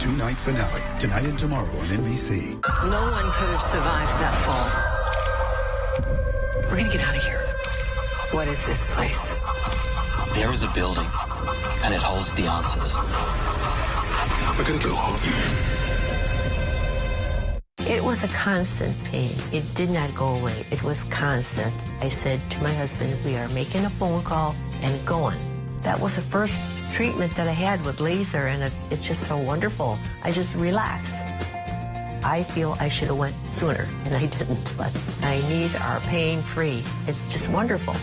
2-night finale, tonight and tomorrow on NBC. No one could have survived that fall. We're gonna get out of here. What is this place? There is a building, and it holds the answers. We're gonna go home. It was a constant pain. It did not go away. It was constant. I said to my husband, we are making a phone call and going. That was the first treatment that I had with laser, and it's just so wonderful. I just relaxed. I feel I should have went sooner, and I didn't, but my knees are pain-free. It's just wonderful.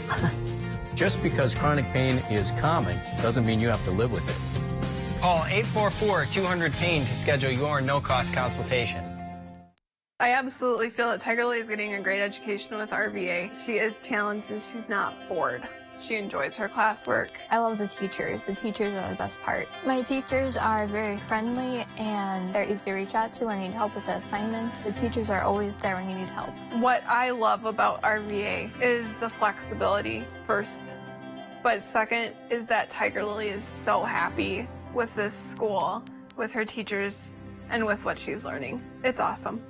Just because chronic pain is common doesn't mean you have to live with it. Call 844-200-PAIN to schedule your no-cost consultation. I absolutely feel that Tiger Lily is getting a great education with RVA. She is challenged and she's not bored. She enjoys her classwork. I love the teachers. The teachers are the best part. My teachers are very friendly and they're easy to reach out to when I need help with the assignments. The teachers are always there when you need help. What I love about RVA is the flexibility, first. But second is that Tiger Lily is so happy with this school, with her teachers, and with what she's learning. It's awesome.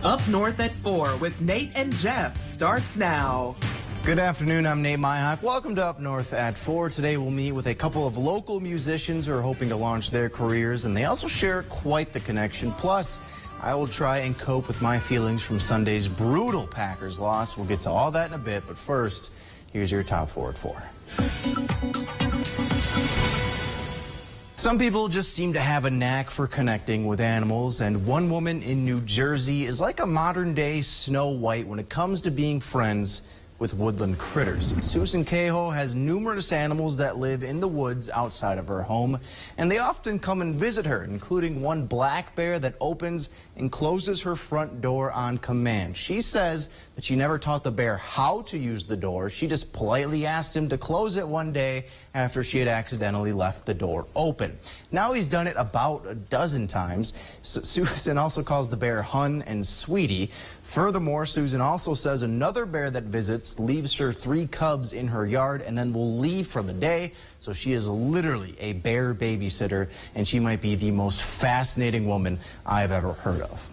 Up North at 4 with Nate and Jeff starts now. Good afternoon, I'm Nate Myhock. Welcome to Up North at 4. Today we'll meet with a couple of local musicians who are hoping to launch their careers, and they also share quite the connection. Plus, I will try and cope with my feelings from Sunday's brutal Packers loss. We'll get to all that in a bit, but first, here's your top 4 at 4. Some people just seem to have a knack for connecting with animals, and one woman in New Jersey is like a modern-day Snow White when it comes to being friends with woodland critters. Susan Cahill has numerous animals that live in the woods outside of her home, and they often come and visit her, including one black bear that opens and closes her front door on command. She says that she never taught the bear how to use the door. She just politely asked him to close it one day after she had accidentally left the door open. Now he's done it about a dozen times. Susan also calls the bear Hun and Sweetie. Furthermore, Susan also says another bear that visits leaves her 3 cubs in her yard and then will leave for the day. So she is literally a bear babysitter, and she might be the most fascinating woman I've ever heard of.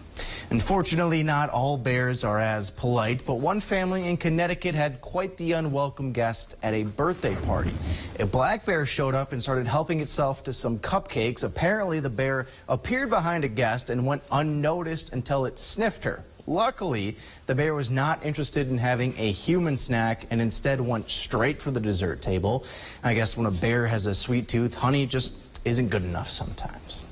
Unfortunately, not all bears are as polite, but one family in Connecticut had quite the unwelcome guest at a birthday party. A black bear showed up and started helping itself to some cupcakes. Apparently, the bear appeared behind a guest and went unnoticed until it sniffed her. Luckily, the bear was not interested in having a human snack and instead went straight for the dessert table. I guess when a bear has a sweet tooth, honey just isn't good enough sometimes.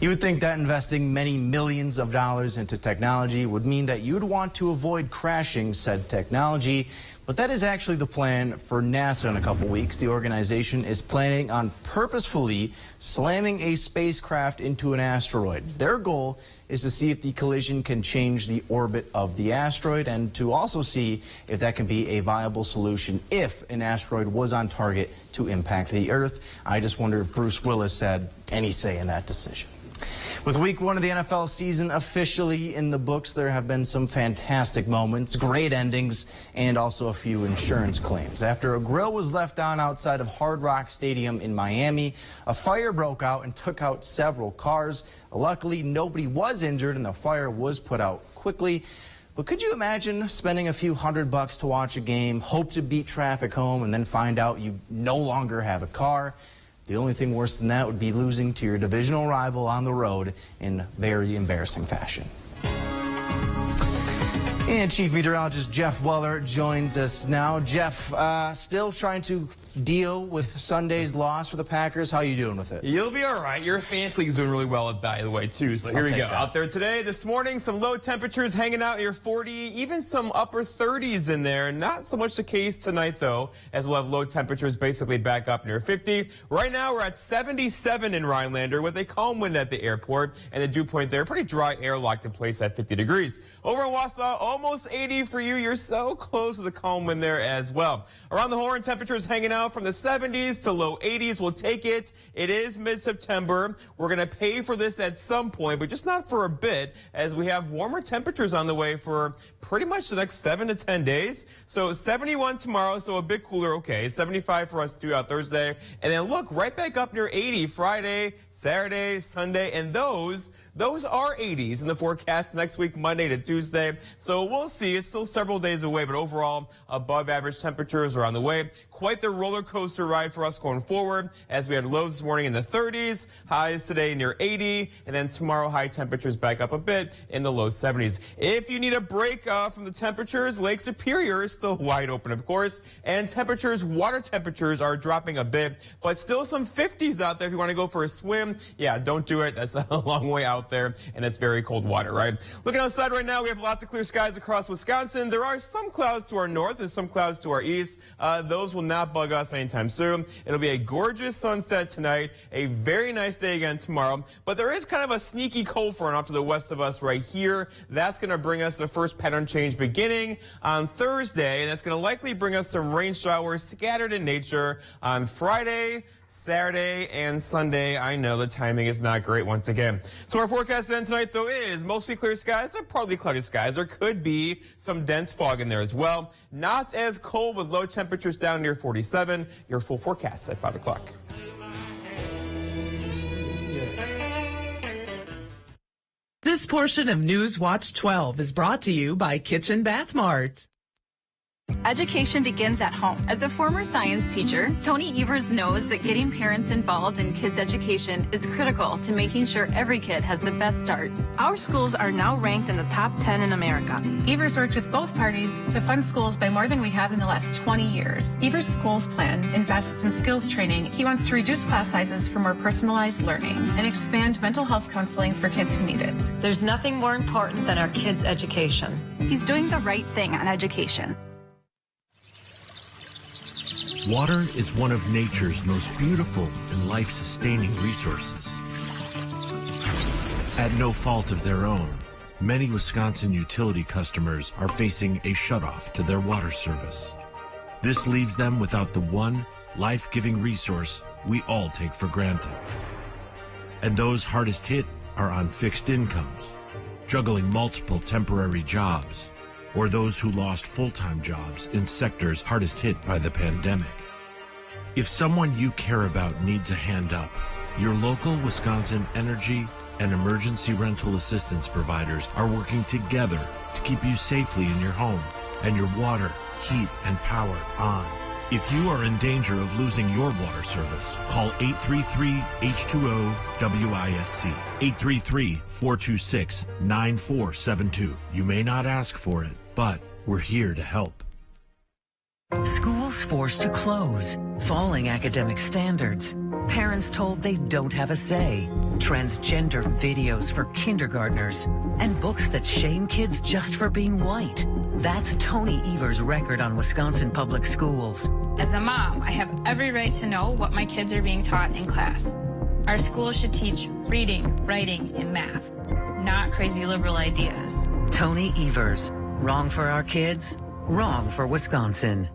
You would think that investing many millions of dollars into technology would mean that you'd want to avoid crashing said technology, but that is actually the plan for NASA in a couple weeks. The organization is planning on purposefully slamming a spacecraft into an asteroid. Their goal is to see if the collision can change the orbit of the asteroid and to also see if that can be a viable solution if an asteroid was on target to impact the Earth. I just wonder if Bruce Willis had any say in that decision. With week 1 of the NFL season officially in the books, there have been some fantastic moments, great endings, and also a few insurance claims. After a grill was left on outside of Hard Rock Stadium in Miami, a fire broke out and took out several cars. Luckily, nobody was injured and the fire was put out quickly. But could you imagine spending a few $100 to watch a game, hope to beat traffic home, and then find out you no longer have a car? The only thing worse than that would be losing to your divisional rival on the road in very embarrassing fashion. And Chief Meteorologist Jeff Weller joins us now. Jeff, still trying to deal with Sunday's loss for the Packers. How are you doing with it? You'll be all right. Your fantasy league is doing really well, by the way, too. So here we go. Out there today, this morning, some low temperatures hanging out near 40, even some upper 30s in there. Not so much the case tonight, though, as we'll have low temperatures basically back up near 50. Right now, we're at 77 in Rhinelander with a calm wind at the airport. And the dew point there, pretty dry air locked in place at 50 degrees. Over in Wausau, almost 80 for you. You're so close to the calm wind there as well. Around the horn, temperatures hanging out from the 70s to low 80s. We'll take it. It is mid-September. We're going to pay for this at some point, but just not for a bit, as we have warmer temperatures on the way for pretty much the next 7 to 10 days. So 71 tomorrow, so a bit cooler, okay. 75 for us too Thursday. And then look, right back up near 80 Friday, Saturday, Sunday, and those are 80s in the forecast next week, Monday to Tuesday. So we'll see. It's still several days away, but overall, above average temperatures are on the way. Quite the roller coaster ride for us going forward, as we had lows this morning in the 30s, highs today near 80, and then tomorrow high temperatures back up a bit in the low 70s. If you need a break from the temperatures, Lake Superior is still wide open, of course, and water temperatures are dropping a bit, but still some 50s out there if you want to go for a swim. Yeah, don't do it. That's a long way out there, and it's very cold water, right? Looking outside right now, we have lots of clear skies across Wisconsin. There are some clouds to our north and some clouds to our east. Those will not bug us anytime soon. It'll be a gorgeous sunset tonight, a very nice day again tomorrow, but there is kind of a sneaky cold front off to the west of us right here. That's going to bring us the first pattern change beginning on Thursday, and that's going to likely bring us some rain showers scattered in nature on Friday, Saturday, and Sunday. I know the timing is not great once again. So our forecast then tonight, though, is mostly clear skies and partly cloudy skies. There could be some dense fog in there as well. Not as cold with low temperatures down near 47. Your full forecast at 5 o'clock. This portion of News Watch 12 is brought to you by Kitchen Bath Mart. Education begins at home. As a former science teacher, Tony Evers knows that getting parents involved in kids' education is critical to making sure every kid has the best start. Our schools are now ranked in the top 10 in America. Evers worked with both parties to fund schools by more than we have in the last 20 years. Evers' schools plan invests in skills training. He wants to reduce class sizes for more personalized learning and expand mental health counseling for kids who need it. There's nothing more important than our kids' education. He's doing the right thing on education. Water is one of nature's most beautiful and life-sustaining resources. At no fault of their own, many Wisconsin utility customers are facing a shutoff to their water service. This leaves them without the one life-giving resource we all take for granted. And those hardest hit are on fixed incomes, juggling multiple temporary jobs, or those who lost full-time jobs in sectors hardest hit by the pandemic. If someone you care about needs a hand up, your local Wisconsin energy and emergency rental assistance providers are working together to keep you safely in your home and your water, heat, and power on. If you are in danger of losing your water service, call 833-H2O-WISC, 833-426-9472. You may not ask for it, but we're here to help. Schools forced to close, falling academic standards, parents told they don't have a say, transgender videos for kindergartners, and books that shame kids just for being white. That's Tony Evers' record on Wisconsin public schools. As a mom, I have every right to know what my kids are being taught in class. Our schools should teach reading, writing, and math, not crazy liberal ideas. Tony Evers. Wrong for our kids, wrong for Wisconsin.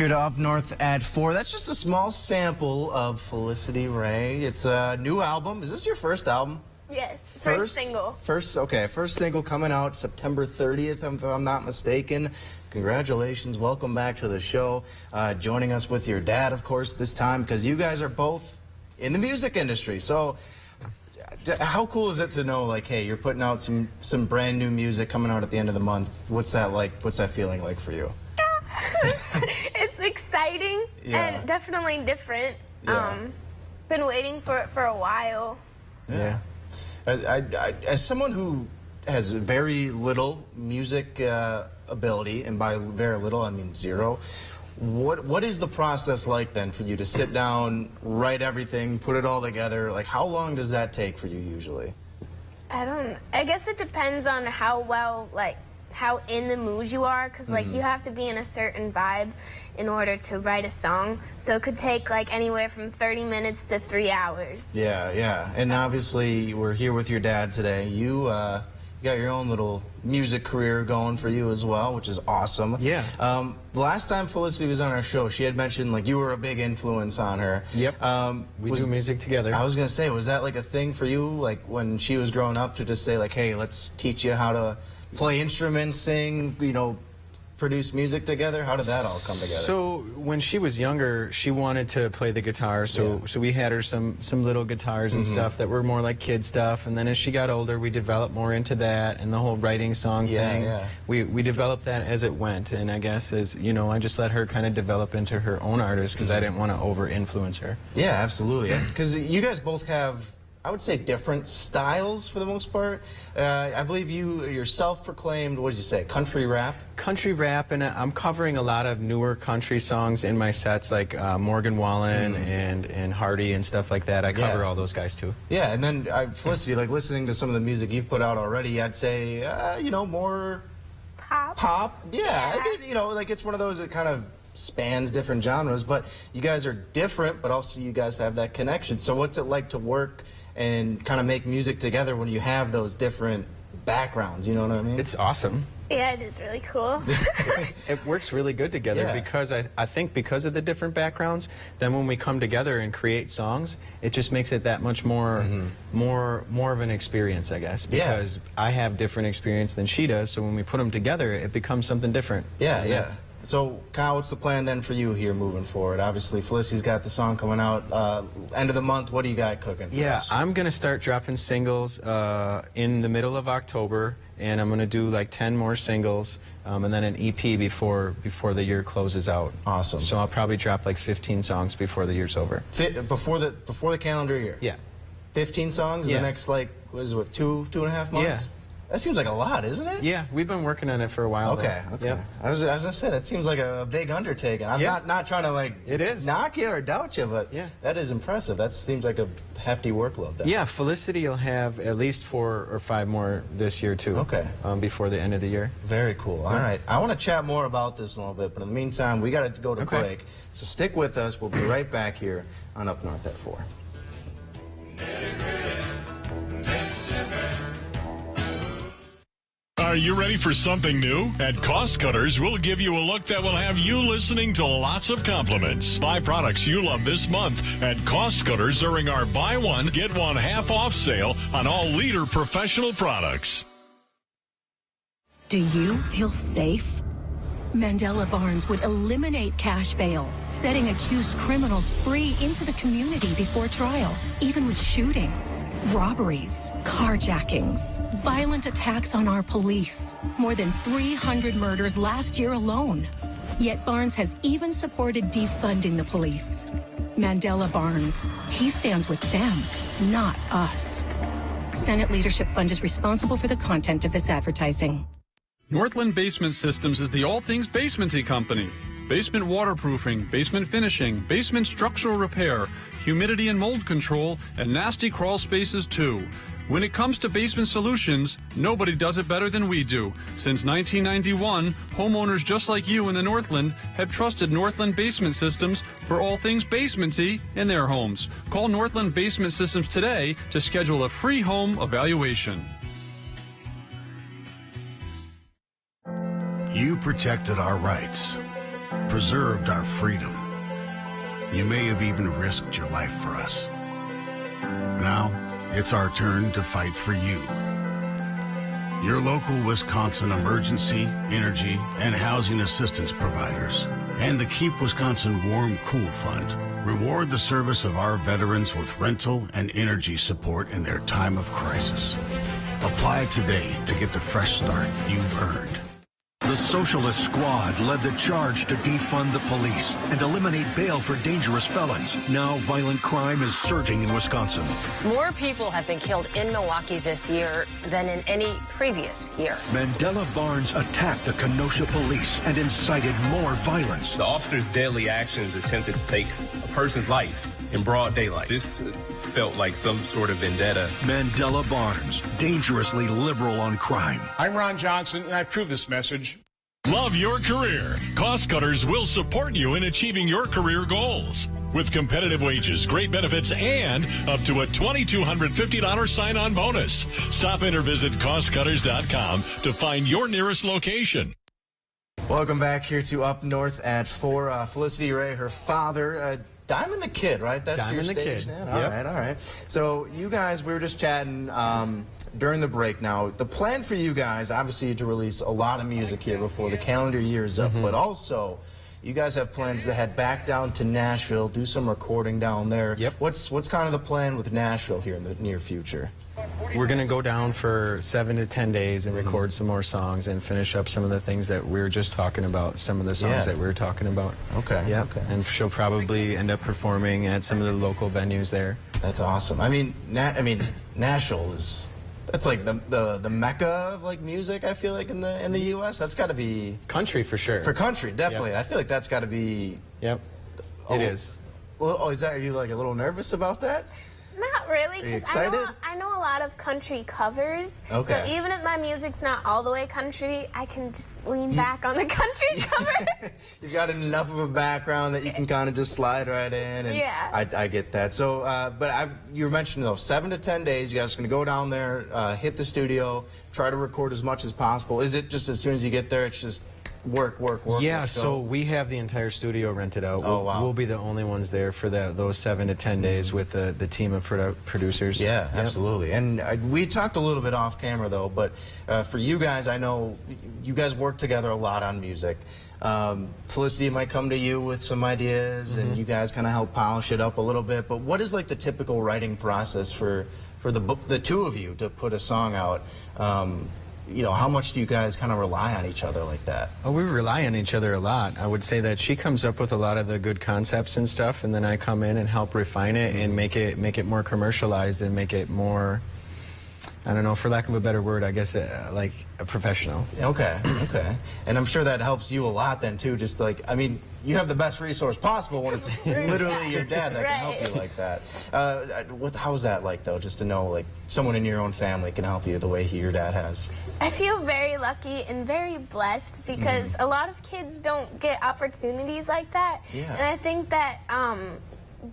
Up north at 4. That's just a small sample of Felicity Ray. It's a new album. Is this your first album? Yes, first single. First single coming out September 30th, if I'm not mistaken. Congratulations. Welcome back to the show. Joining us with your dad, of course, this time, because you guys are both in the music industry. So how cool is it to know, like, hey, you're putting out some brand new music coming out at the end of the month? What's that like? What's that feeling like for you? It's exciting and definitely different. Been waiting for it for a while. Yeah. As someone who has very little music ability, and by very little I mean zero, what is the process like then for you to sit down, write everything, put it all together? Like, how long does that take for you usually? I guess it depends on how well, like, how in the mood you are, because like you have to be in a certain vibe in order to write a song. So it could take like anywhere from 30 minutes to 3 hours. Yeah. And obviously we're here with your dad today. You got your own little music career going for you as well, which is awesome. Yeah. The last time Felicity was on our show, she had mentioned like you were a big influence on her. Yep. We do music together. I was gonna say, was that like a thing for you, like when she was growing up, to just say like, hey, let's teach you how to play instruments, sing, you know, produce music together? How did that all come together? So when she was younger, she wanted to play the guitar, so we had her some little guitars and stuff that were more like kid stuff, and then as she got older, we developed more into that, and the whole writing song thing. We developed that as it went, and I guess as, you know, I just let her kind of develop into her own artist because I didn't want to over-influence her. Yeah, absolutely. Because you guys both have, I would say, different styles for the most part. I believe you're self-proclaimed, what did you say, country rap? Country rap, and I'm covering a lot of newer country songs in my sets, like Morgan Wallen and Hardy and stuff like that. I cover all those guys too. Yeah, and then Felicity, like listening to some of the music you've put out already, I'd say, you know, more pop. Yeah, you know, like it's one of those that kind of spans different genres, but you guys are different, but also you guys have that connection. So what's it like to work and kind of make music together when you have those different backgrounds, you know what I mean? It's awesome. Yeah, it is really cool. It works really good together because I think because of the different backgrounds, then when we come together and create songs, it just makes it that much more more of an experience, I guess, because I have different experience than she does, so when we put them together, it becomes something different. Yeah. So, Kyle, what's the plan then for you here moving forward? Obviously, Felicity's got the song coming out end of the month. What do you got cooking for us? I'm going to start dropping singles in the middle of October, and I'm going to do like 10 more singles, and then an EP before the year closes out. Awesome. So I'll probably drop like 15 songs before the year's over. Before the calendar year? Yeah. 15 songs the next, like, what is it, with 2.5 months? Yeah. That seems like a lot, isn't it? Yeah, we've been working on it for a while. Okay. Yep. I was gonna say, that seems like a big undertaking. I'm not trying to like knock you or doubt you, but that is impressive. That seems like a hefty workload there. Yeah, Felicity will have at least 4 or 5 more this year too. Okay. Before the end of the year. Very cool. All right. I want to chat more about this in a little bit, but in the meantime, we got to go to break. So stick with us. We'll be right back here on Up North at 4. Are you ready for something new? At Cost Cutters, we'll give you a look that will have you listening to lots of compliments. Buy products you love this month at Cost Cutters during our buy one, get one half off sale on all Leader professional products. Do you feel safe? Mandela Barnes would eliminate cash bail, setting accused criminals free into the community before trial, even with shootings, robberies, carjackings, violent attacks on our police. More than 300 murders last year alone. Yet Barnes has even supported defunding the police. Mandela Barnes, he stands with them, not us. Senate Leadership Fund is responsible for the content of this advertising. Northland Basement Systems is the all things basementy company. Basement waterproofing, basement finishing, basement structural repair, humidity and mold control, and nasty crawl spaces too. When it comes to basement solutions, nobody does it better than we do. Since 1991, homeowners just like you in the Northland have trusted Northland Basement Systems for all things basementy in their homes. Call Northland Basement Systems today to schedule a free home evaluation. You protected our rights, preserved our freedom. You may have even risked your life for us. Now, it's our turn to fight for you. Your local Wisconsin emergency, energy, and housing assistance providers and the Keep Wisconsin Warm Cool Fund reward the service of our veterans with rental and energy support in their time of crisis. Apply today to get the fresh start you've earned. The Socialist Squad led the charge to defund the police and eliminate bail for dangerous felons. Now violent crime is surging in Wisconsin. More people have been killed in Milwaukee this year than in any previous year. Mandela Barnes attacked the Kenosha police and incited more violence. The officer's deadly actions attempted to take a person's life in broad daylight. This felt like some sort of vendetta. Mandela Barnes, dangerously liberal on crime. I'm Ron Johnson, and I approve this message. Love your career. Cost Cutters will support you in achieving your career goals. With competitive wages, great benefits, and up to a $2,250 sign-on bonus. Stop in or visit costcutters.com to find your nearest location. Welcome back here to Up North at 4. Felicity Ray, her father, Diamond the Kid, right? That's Diamond your the stage Kid. name? Yep. All right. So you guys, we were just chatting during the break now. The plan for you guys, obviously, to release a lot of music here before the calendar year is up, but also you guys have plans to head back down to Nashville, do some recording down there. Yep. What's kind of the plan with Nashville here in the near future? We're going to go down for 7 to 10 days and record some more songs and finish up some of the things that we were just talking about, some of the songs that we were talking about. Okay. Yeah. Okay. And she'll probably end up performing at some of the local venues there. That's awesome. I mean, Nashville is... That's like the mecca of like music. I feel like in the U.S. That's got to be country for sure. For country, definitely. Yep. I feel like that's got to be. Yep. It is. Oh, is that? Are you like a little nervous about that? Not really, Are you because excited? I know a lot of country covers. Okay. So even if my music's not all the way country, I can just lean back on the country covers. You've got enough of a background that you can kind of just slide right in. And Yeah. I get that. So, but you were mentioning though, 7 to 10 days. You guys are going to go down there, hit the studio, try to record as much as possible. Is it just as soon as you get there, it's just work? Yeah, so we have the entire studio rented out. Oh, wow. We'll be the only ones there for those 7 to 10 days with the team of producers. Yeah, Yep. absolutely. And we talked a little bit off camera, though, but for you guys, I know you guys work together a lot on music. Felicity might come to you with some ideas, and you guys kind of help polish it up a little bit. But what is like the typical writing process for the two of you to put a song out? You know, how much do you guys kind of rely on each other like that? Oh, we rely on each other a lot. I would say that she comes up with a lot of the good concepts and stuff, and then I come in and help refine it and make it more commercialized and make it more, I don't know, for lack of a better word, I guess, like a professional. Okay, okay. And I'm sure that helps you a lot then, too. Just like, I mean, you have the best resource possible when it's literally your dad that can help you like that. How's that like, though, just to know, like, someone in your own family can help you the way your dad has? I feel very lucky and very blessed because a lot of kids don't get opportunities like that. Yeah. And I think that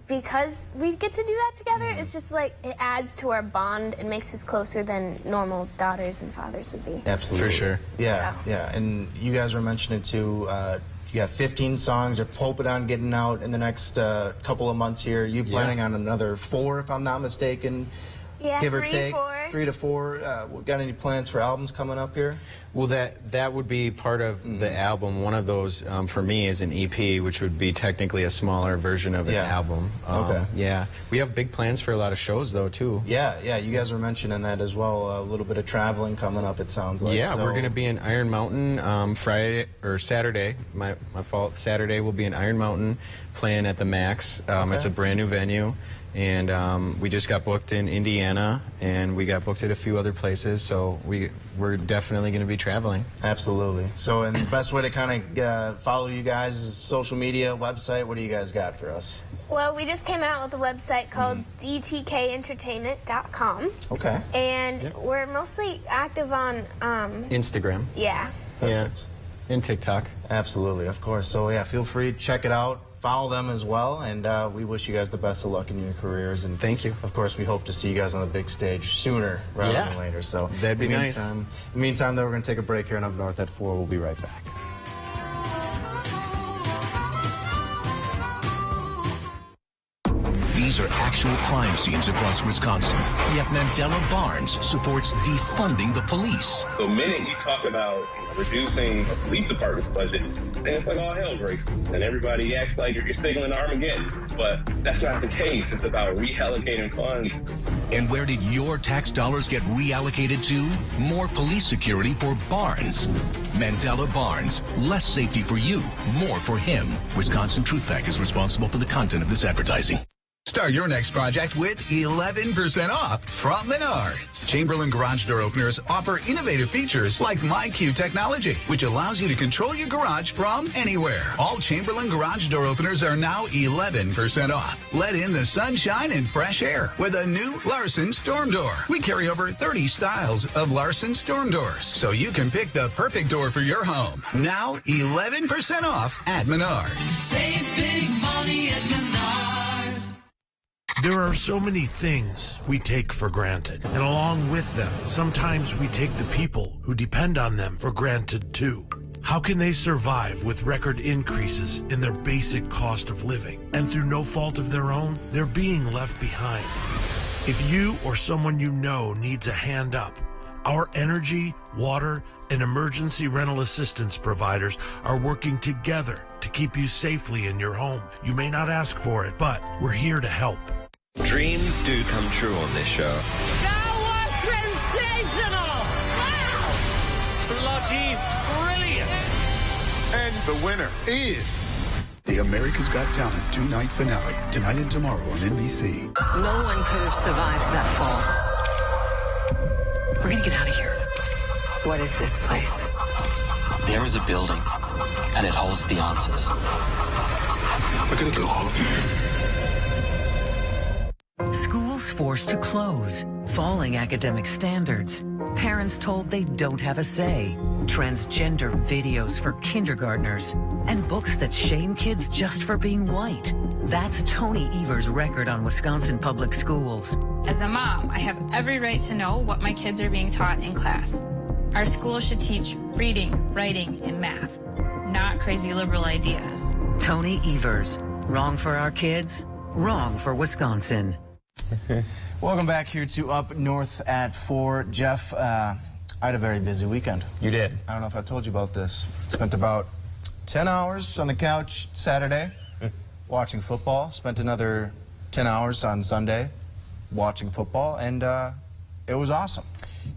because we get to do that together, it's just like it adds to our bond and makes us closer than normal daughters and fathers would be. Absolutely. For sure. Yeah, yeah. And you guys were mentioning, too, you got 15 songs you're hoping on getting out in the next couple of months here. You planning on another 4, if I'm not mistaken? Yeah, give or 3, take 4. 3 to 4. Got any plans for albums coming up here? Well, that would be part of the album. One of those for me is an EP, which would be technically a smaller version of an album. Okay. Yeah, we have big plans for a lot of shows though too. Yeah, yeah. You guys were mentioning that as well. A little bit of traveling coming up. It sounds like. Yeah, we're going to be in Iron Mountain Friday or Saturday. My fault. Saturday we'll be in Iron Mountain playing at the Max. It's a brand new venue. And we just got booked in Indiana, and we got booked at a few other places, so we're definitely going to be traveling. Absolutely. So, and the best way to kind of follow you guys is social media, website. What do you guys got for us? Well, we just came out with a website called dtkentertainment.com. Okay. And we're mostly active on... Instagram. Yeah. Perfect. Yeah. And TikTok. Absolutely, of course. So, yeah, feel free to check it out. Follow them as well, and we wish you guys the best of luck in your careers. And thank you. Of course, we hope to see you guys on the big stage sooner rather than later. So that'd be nice. In the meantime, though, we're going to take a break here in Up North at 4. We'll be right back. These are actual crime scenes across Wisconsin. Yet Mandela Barnes supports defunding the police. The minute you talk about reducing a police department's budget, then it's like all hell breaks loose, and everybody acts like you're signaling Armageddon. But that's not the case. It's about reallocating funds. And where did your tax dollars get reallocated to? More police security for Barnes. Mandela Barnes. Less safety for you, more for him. Wisconsin Truth Pack is responsible for the content of this advertising. Start your next project with 11% off from Menards. Chamberlain garage door openers offer innovative features like MyQ technology, which allows you to control your garage from anywhere. All Chamberlain garage door openers are now 11% off. Let in the sunshine and fresh air with a new Larson Storm Door. We carry over 30 styles of Larson Storm Doors, so you can pick the perfect door for your home. Now 11% off at Menards. Save big money at Menards. There are so many things we take for granted, and along with them, sometimes we take the people who depend on them for granted too. How can they survive with record increases in their basic cost of living? And through no fault of their own, they're being left behind. If you or someone you know needs a hand up, our energy, water, and emergency rental assistance providers are working together to keep you safely in your home. You may not ask for it, but we're here to help. Dreams do come true on this show. That was sensational! Wow! Bloody brilliant! And the winner is the America's Got Talent 2-night finale, tonight and tomorrow on NBC. No one could have survived that fall. We're gonna get out of here. What is this place? There is a building, and it holds the answers. We're gonna go home. Schools forced to close, falling academic standards, parents told they don't have a say, transgender videos for kindergartners, and books that shame kids just for being white. That's Tony Evers' record on Wisconsin public schools. As a mom, I have every right to know what my kids are being taught in class. Our schools should teach reading, writing, and math, not crazy liberal ideas. Tony Evers. Wrong for our kids, wrong for Wisconsin. Welcome back here to Up North at 4. Jeff, I had a very busy weekend. You did. I don't know if I told you about this. Spent about 10 hours on the couch Saturday watching football. Spent another 10 hours on Sunday watching football, and it was awesome.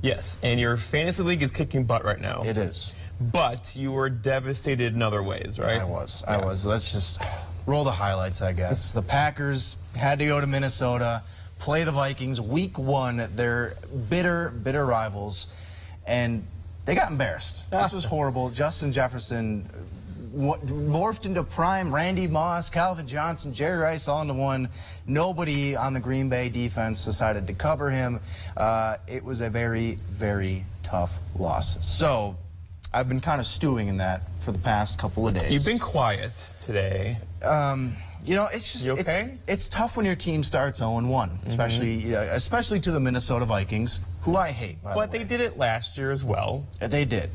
Yes, and your fantasy league is kicking butt right now. It is. But you were devastated in other ways, right? I was. Let's just roll the highlights, I guess. The Packers had to go to Minnesota, play the Vikings week 1. They're bitter rivals, and they got embarrassed. This was horrible. Justin Jefferson morphed into prime Randy Moss, Calvin Johnson, Jerry Rice all into one. Nobody on the Green Bay defense decided to cover him. It was a very, very tough loss. So I've been kind of stewing in that for the past couple of days. You've been quiet today. You know, it's just it's tough when your team starts 0-1, especially to the Minnesota Vikings, who I hate. But they did it last year as well. They did,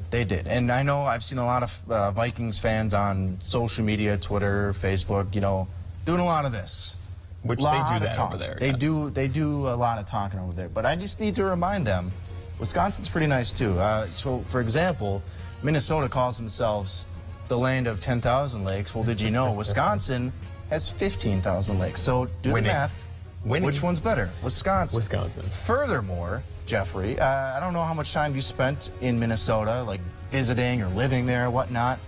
and I know I've seen a lot of Vikings fans on social media, Twitter, Facebook, you know, doing a lot of this. Which they do that over there. They do a lot of talking over there. But I just need to remind them, Wisconsin's pretty nice too. So, for example, Minnesota calls themselves the land of 10,000 lakes. Well, did you know Wisconsin has 15,000 lakes? So do the math. Which one's better? Wisconsin. Furthermore, Jeffrey, I don't know how much time you spent in Minnesota, like visiting or living there or whatnot.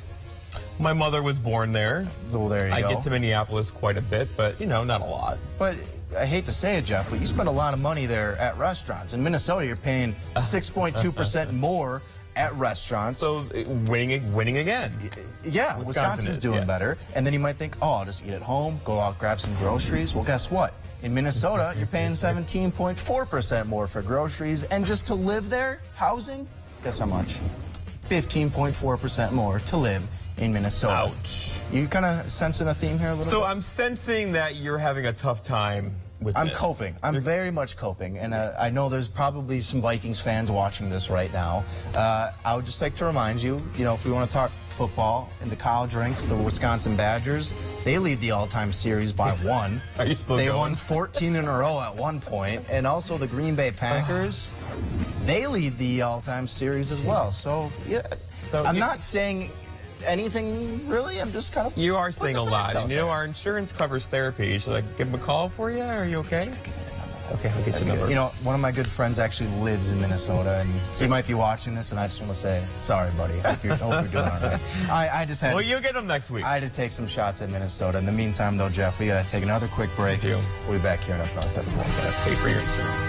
My mother was born there. Well, there you go. I get to Minneapolis quite a bit, but, you know, not a lot. But I hate to say it, Jeff, but you spend a lot of money there at restaurants. In Minnesota, you're paying 6.2% more at restaurants. So winning again. Yeah, Wisconsin's doing better. And then you might think, oh, I'll just eat at home, go out, grab some groceries. Well, guess what? In Minnesota, you're paying 17.4% more for groceries. And just to live there, housing, guess how much? 15.4% more to live in Minnesota. Ouch. You kind of sensing a theme here a little bit? So I'm sensing that you're having a tough time with I'm this? coping. I'm very much coping, and I know there's probably some Vikings fans watching this right now. I would just like to remind you, if we want to talk football in the college ranks, the Wisconsin Badgers, they lead the all-time series by 1. Are you still They going? won 14 in a row at one point, and also the Green Bay Packers, they lead the all-time series as well. So, yeah, I'm not saying anything really. I'm just kind of. You are saying a lot. And there. our insurance covers therapy. Should I give him a call for you? Are you okay? Okay, I'll get your number. One of my good friends actually lives in Minnesota, and he might be watching this, and I just want to say, sorry, buddy. Hope you're doing all right. I just had. Well, you'll get him next week. I had to take some shots at Minnesota. In the meantime, though, Jeff, we got to take another quick break. We'll be back here in Up North at 4. Gotta pay for your insurance.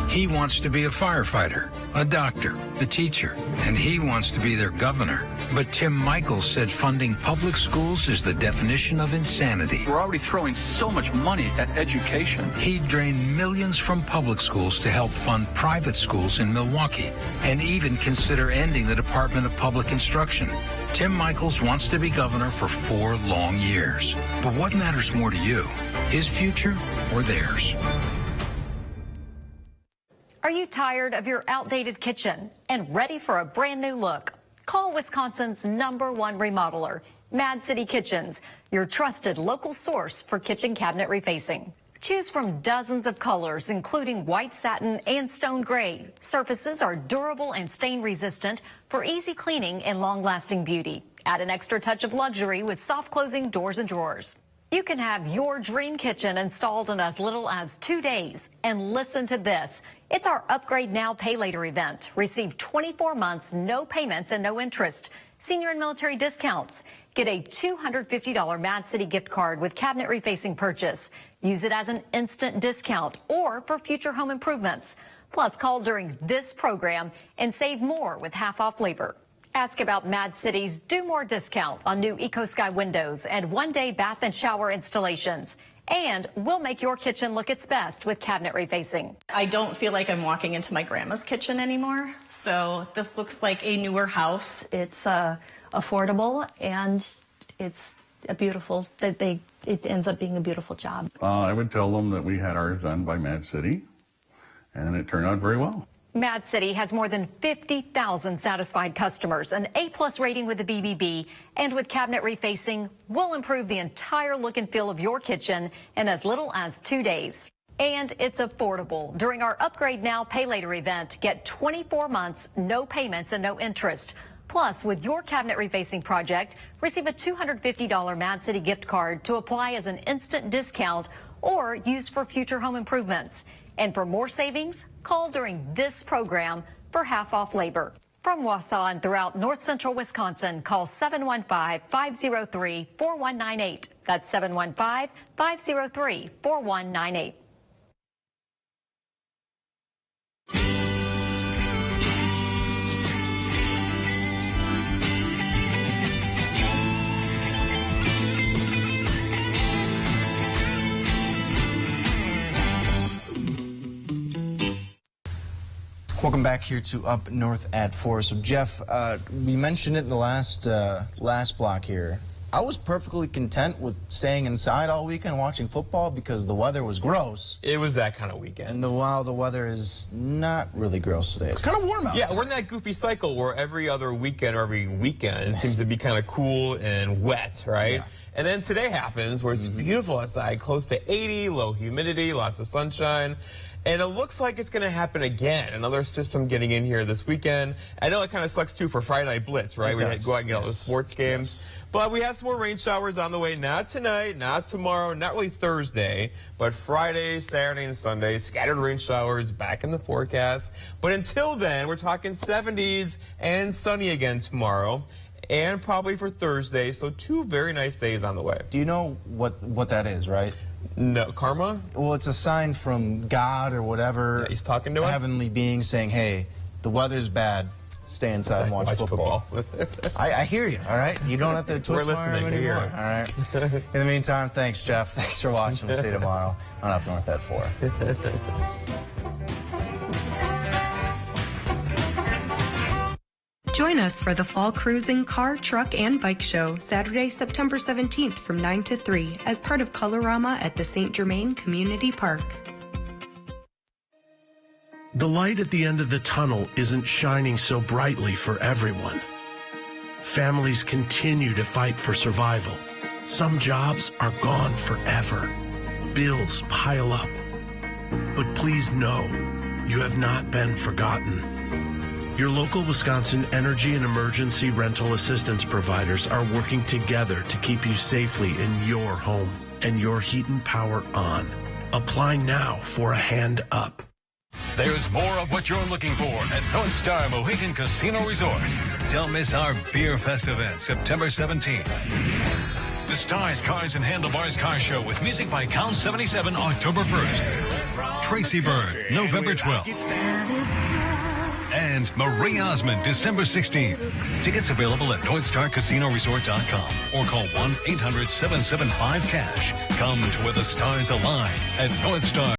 He wants to be a firefighter, a doctor, a teacher, and he wants to be their governor. But Tim Michaels said funding public schools is the definition of insanity. We're already throwing so much money at education. He'd drain millions from public schools to help fund private schools in Milwaukee, and even consider ending the Department of Public Instruction. Tim Michaels wants to be governor for 4 long years. But what matters more to you, his future or theirs? Are you tired of your outdated kitchen and ready for a brand new look? Call Wisconsin's #1 remodeler, Mad City Kitchens, your trusted local source for kitchen cabinet refacing. Choose from dozens of colors, including white satin and stone gray. Surfaces are durable and stain resistant for easy cleaning and long-lasting beauty. Add an extra touch of luxury with soft closing doors and drawers. You can have your dream kitchen installed in as little as 2 days. And listen to this. It's our Upgrade Now, Pay Later event. Receive 24 months, no payments and no interest. Senior and military discounts. Get a $250 Mad City gift card with cabinet refacing purchase. Use it as an instant discount or for future home improvements. Plus, call during this program and save more with half-off labor. Ask about Mad City's Do More discount on new EcoSky windows and one-day bath and shower installations. And we'll make your kitchen look its best with cabinet refacing. I don't feel like I'm walking into my grandma's kitchen anymore. So this looks like a newer house. It's affordable and it's a beautiful, it ends up being a beautiful job. I would tell them that we had ours done by Mad City, and it turned out very well. Mad City has more than 50,000 satisfied customers, an A+ rating with the BBB, and with cabinet refacing, we'll improve the entire look and feel of your kitchen in as little as 2 days. And it's affordable. During our Upgrade Now, Pay Later event, get 24 months, no payments and no interest. Plus, with your cabinet refacing project, receive a $250 Mad City gift card to apply as an instant discount or use for future home improvements. And for more savings, call during this program for half-off labor. From Wausau and throughout north central Wisconsin, call 715-503-4198. That's 715-503-4198. Welcome back here to Up North at 4. So, Jeff, we mentioned it in the last block here. I was perfectly content with staying inside all weekend watching football because the weather was gross. It was that kind of weekend. And while the weather is not really gross today, it's kind of warm out. Yeah, we're in that goofy cycle where every other weekend or every weekend it seems to be kind of cool and wet, right? Yeah. And then today happens where it's beautiful outside, close to 80, low humidity, lots of sunshine. And it looks like it's going to happen again. Another system getting in here this weekend. I know it kind of sucks, too, for Friday Night Blitz, right? We had to go out and get all the sports games. But we have some more rain showers on the way. Not tonight, not tomorrow, not really Thursday. But Friday, Saturday, and Sunday, scattered rain showers back in the forecast. But until then, we're talking 70s and sunny again tomorrow. And probably for Thursday. So 2 very nice days on the way. Do you know what that is, right? No, karma? Well, it's a sign from God or whatever. Yeah, he's talking to us? Heavenly being saying, hey, the weather's bad. Stay inside and watch football. I hear you, all right? You don't have to twist my arm anymore, all right? In the meantime, thanks, Jeff. Thanks for watching. We'll see you tomorrow on Up North at 4. Join us for the Fall Cruising Car, Truck, and Bike Show, Saturday, September 17th from 9 to 3 as part of Colorama at the St. Germain Community Park. The light at the end of the tunnel isn't shining so brightly for everyone. Families continue to fight for survival. Some jobs are gone forever. Bills pile up. But please know, you have not been forgotten. Your local Wisconsin energy and emergency rental assistance providers are working together to keep you safely in your home and your heat and power on. Apply now for a hand up. There's more of what you're looking for at North Star Mohegan Casino Resort. Don't miss our Beer Fest event, September 17th. The Stars, Cars, and Handlebars Car Show with music by Count 77, October 1st. Tracy Byrne, November 12th. And Marie Osmond, December 16th. Tickets available at NorthstarCasinoResort.com or call 1-800-775-CASH. Come to where the stars align at North Star.